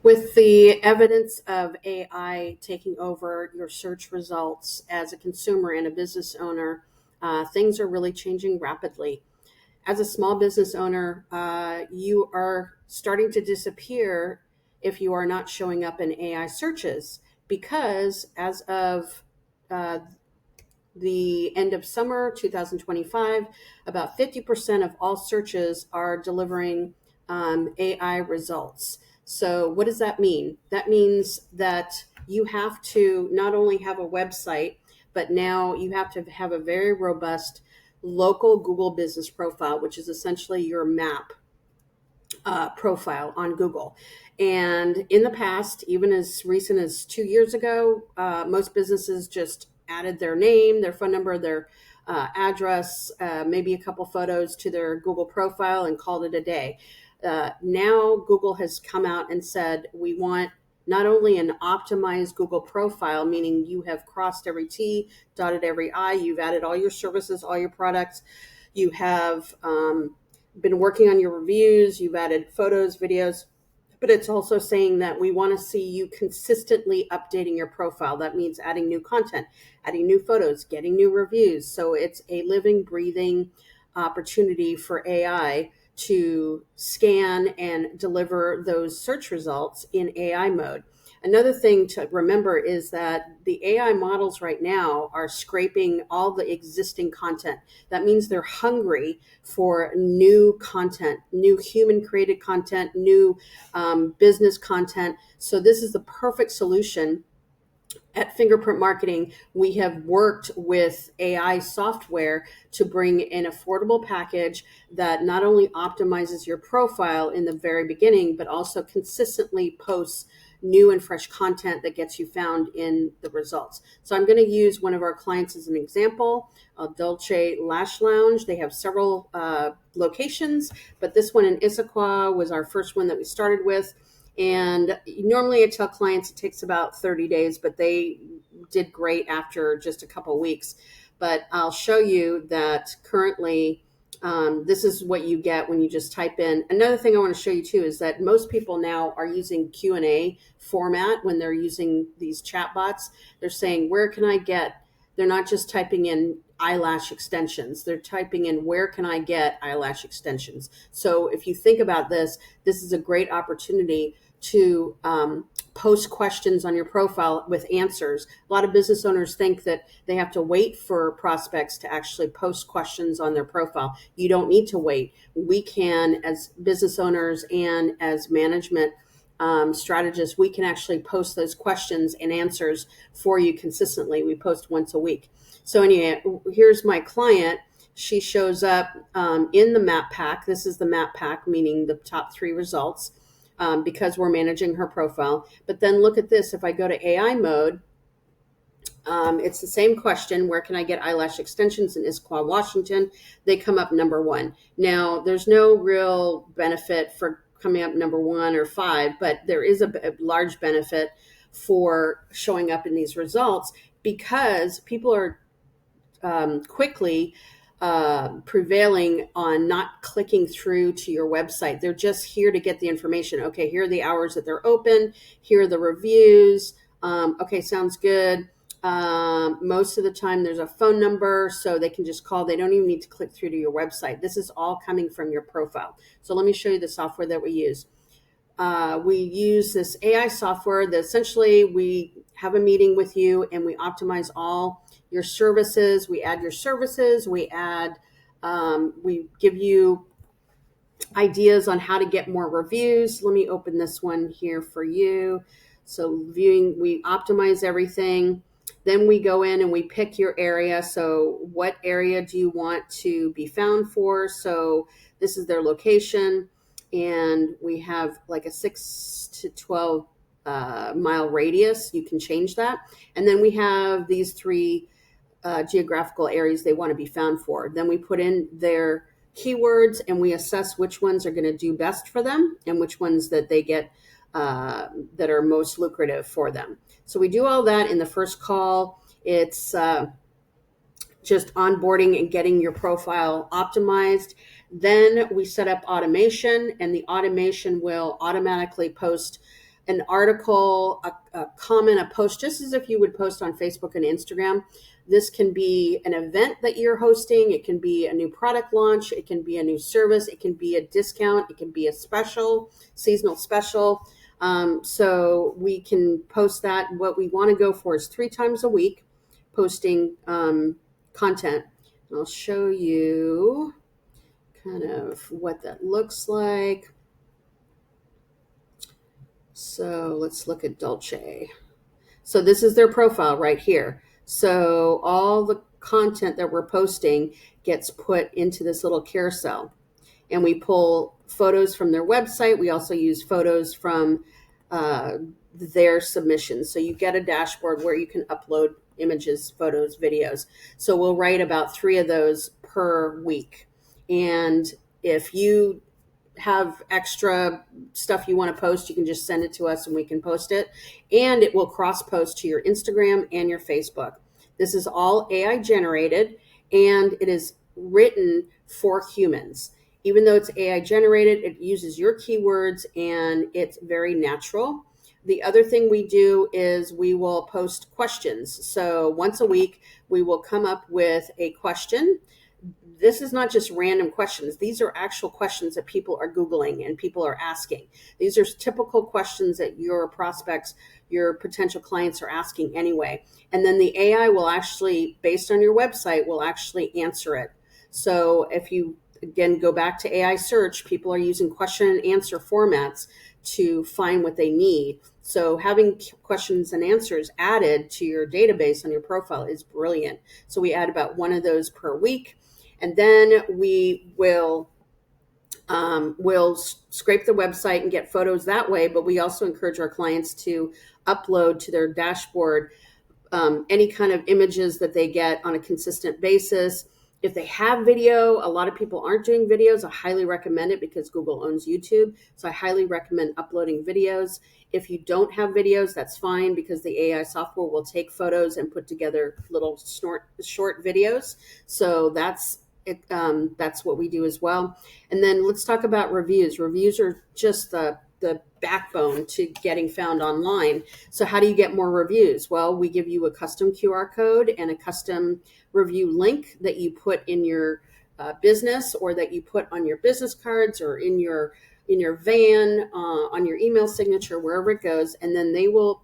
With the evidence of AI taking over your search results as a consumer and a business owner, things are really changing rapidly. As a small business owner, you are starting to disappear if you are not showing up in AI searches because as of uh, the end of summer 2025, about 50% of all searches are delivering AI results. So, what does that mean? That means that you have to not only have a website, but now you have to have a very robust local Google business profile, which is essentially your map profile on Google. And in the past, even as recent as 2 years ago, most businesses just added their name, their phone number, their address, maybe a couple photos to their Google profile and called it a day. Now, Google has come out and said, we want not only an optimized Google profile, meaning you have crossed every T, dotted every I, you've added all your services, all your products, you have been working on your reviews, you've added photos, videos, but it's also saying that we want to see you consistently updating your profile. That means adding new content, adding new photos, getting new reviews. So it's a living, breathing opportunity for AI to scan and deliver those search results in AI mode. Another thing to remember is that the AI models right now are scraping all the existing content. That means they're hungry for new content, new human created content, new business content. So, this is the perfect solution. At Fingerprint Marketing, we have worked with AI software to bring an affordable package that not only optimizes your profile in the very beginning, but also consistently posts new and fresh content that gets you found in the results. So I'm going to use one of our clients as an example, Dolce Lash Lounge. They have several locations, but this one in Issaquah was our first one that we started with. And normally I tell clients it takes about 30 days, but they did great after just a couple of weeks. But I'll show you that currently this is what you get when you just type in. Another thing I want to show you too is that most people now are using Q&A format when they're using these chat bots. They're saying, where can I get? They're not just typing in eyelash extensions. They're typing in, where can I get eyelash extensions? So if you think about this, this is a great opportunity to post questions on your profile with answers. A lot of business owners think that they have to wait for prospects to actually post questions on their profile. You don't need to wait. We can, as business owners and as management strategists, we can actually post those questions and answers for you consistently. We post once a week. So anyway, here's my client. She shows up in the map pack. This is the map pack, meaning the top 3 results. Because we're managing her profile. But then look at this. If I go to AI mode, it's the same question. Where can I get eyelash extensions in Issaquah, Washington? They come up number 1. Now, there's no real benefit for coming up number 1 or 5, but there is a large benefit for showing up in these results because people are quickly prevailing on not clicking through to your website. They're just here to get the information. Okay, here are the hours that they're open. Here are the reviews. Okay, sounds good. Most of the time there's a phone number, so they can just call. They don't even need to click through to your website. This is all coming from your profile. So let me show you the software that we use. We use this AI software that essentially we have a meeting with you and we optimize all your services. We add your services. We give you ideas on how to get more reviews. Let me open this one here for you. So viewing, we optimize everything. Then we go in and we pick your area. So what area do you want to be found for? So this is their location. And we have like a 6 to 12 mile radius. You can change that. And then we have these 3 geographical areas they want to be found for. Then we put in their keywords and we assess which ones are going to do best for them and which ones that they get that are most lucrative for them. So we do all that in the first call. It's just onboarding and getting your profile optimized. Then we set up automation, and the automation will automatically post an article, a comment, a post, just as if you would post on Facebook and Instagram. This can be an event that you're hosting. It can be a new product launch. It can be a new service. It can be a discount. It can be a special, seasonal special. So we can post that. What we want to go for is 3 times a week posting content. And I'll show you kind of what that looks like. So let's look at Dolce. So this is their profile right here. So all the content that we're posting gets put into this little carousel. And we pull photos from their website. We also use photos from their submissions. So you get a dashboard where you can upload images, photos, videos. So we'll write about 3 of those per week. And if you have extra stuff you want to post, you can just send it to us and we can post it. And it will cross post to your Instagram and your Facebook. This is all AI generated and it is written for humans. Even though it's AI generated, it uses your keywords and it's very natural. The other thing we do is we will post questions. So once a week, we will come up with a question. This is not just random questions. These are actual questions that people are Googling and people are asking. These are typical questions that your prospects, your potential clients are asking anyway. And then the AI will actually, based on your website, will actually answer it. So if you, again, go back to AI search, people are using question and answer formats to find what they need. So having questions and answers added to your database on your profile is brilliant. So we add about 1 of those per week. And then we will scrape the website and get photos that way. But we also encourage our clients to upload to their dashboard any kind of images that they get on a consistent basis. If they have video, a lot of people aren't doing videos. I highly recommend it because Google owns YouTube. So I highly recommend uploading videos. If you don't have videos, that's fine because the AI software will take photos and put together little short videos. So that's it. That's what we do as well. And then let's talk about reviews. Reviews are just the backbone to getting found online. So how do you get more reviews? Well, we give you a custom QR code and a custom review link that you put in your business or that you put on your business cards or in your van, on your email signature, wherever it goes. And then they will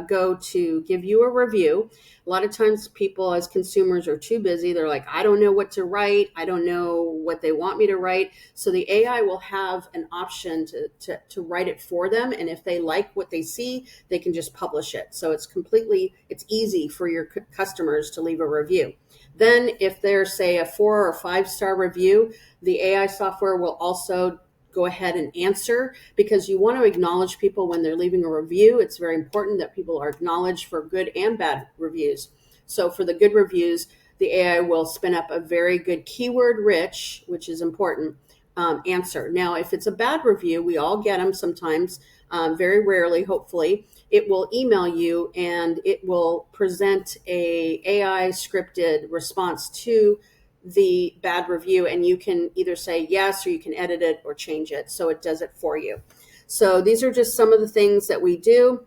go to give you a review. A lot of times people as consumers are too busy. They're like, I don't know what to write. I don't know what they want me to write. So the AI will have an option to write it for them. And if they like what they see, they can just publish it. So it's easy for your customers to leave a review. Then if there's, say, a 4 or 5-star review, the AI software will also go ahead and answer because you want to acknowledge people when they're leaving a review. It's very important that people are acknowledged for good and bad reviews. So for the good reviews, the AI will spin up a very good keyword rich, which is important, answer. Now, if it's a bad review, we all get them sometimes, very rarely, hopefully, it will email you and it will present a AI scripted response to the bad review, and you can either say yes or you can edit it or change it. So it does it for you. So these are just some of the things that we do.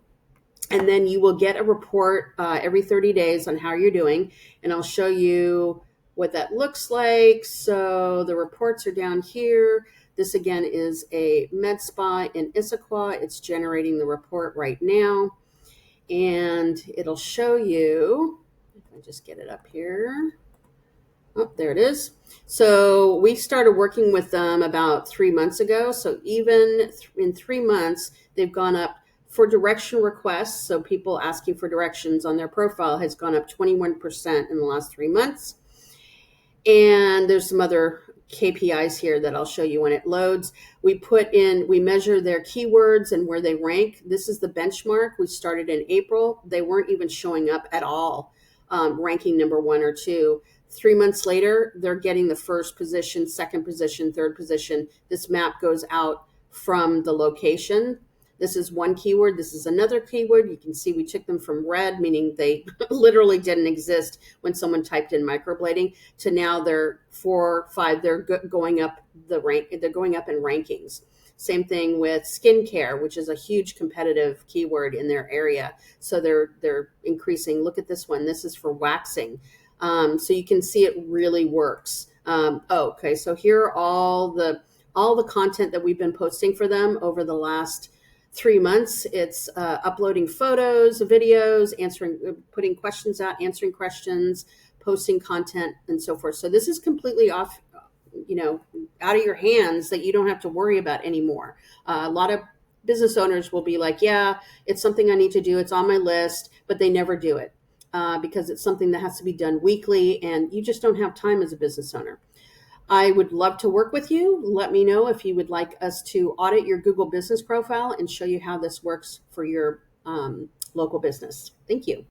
And then you will get a report every 30 days on how you're doing. And I'll show you what that looks like. So the reports are down here. This again is a med spa in Issaquah. It's generating the report right now. And it'll show you, if I just get it up here. Oh, there it is. So we started working with them about 3 months ago. So even in 3 months, they've gone up for direction requests. So people asking for directions on their profile has gone up 21% in the last 3 months. And there's some other KPIs here that I'll show you when it loads. We measure their keywords and where they rank. This is the benchmark. We started in April. They weren't even showing up at all, ranking number 1 or 2. 3 months later, they're getting the first position, second position, third position. This map goes out from the location. This is one keyword. This is another keyword. You can see we took them from red, meaning they literally didn't exist when someone typed in microblading, to now they're 4 or 5. They're going up the rank. They're going up in rankings. Same thing with skincare, which is a huge competitive keyword in their area. So they're increasing. Look at this one. This is for waxing. So you can see it really works. Okay, so here are all the content that we've been posting for them over the last 3 months. It's uploading photos, videos, putting questions out, answering questions, posting content, and so forth. So this is completely off, out of your hands, that you don't have to worry about anymore. A lot of business owners will be like, yeah, it's something I need to do. It's on my list, but they never do it because it's something that has to be done weekly, and you just don't have time as a business owner. I would love to work with you. Let me know if you would like us to audit your Google business profile and show you how this works for your local business. Thank you.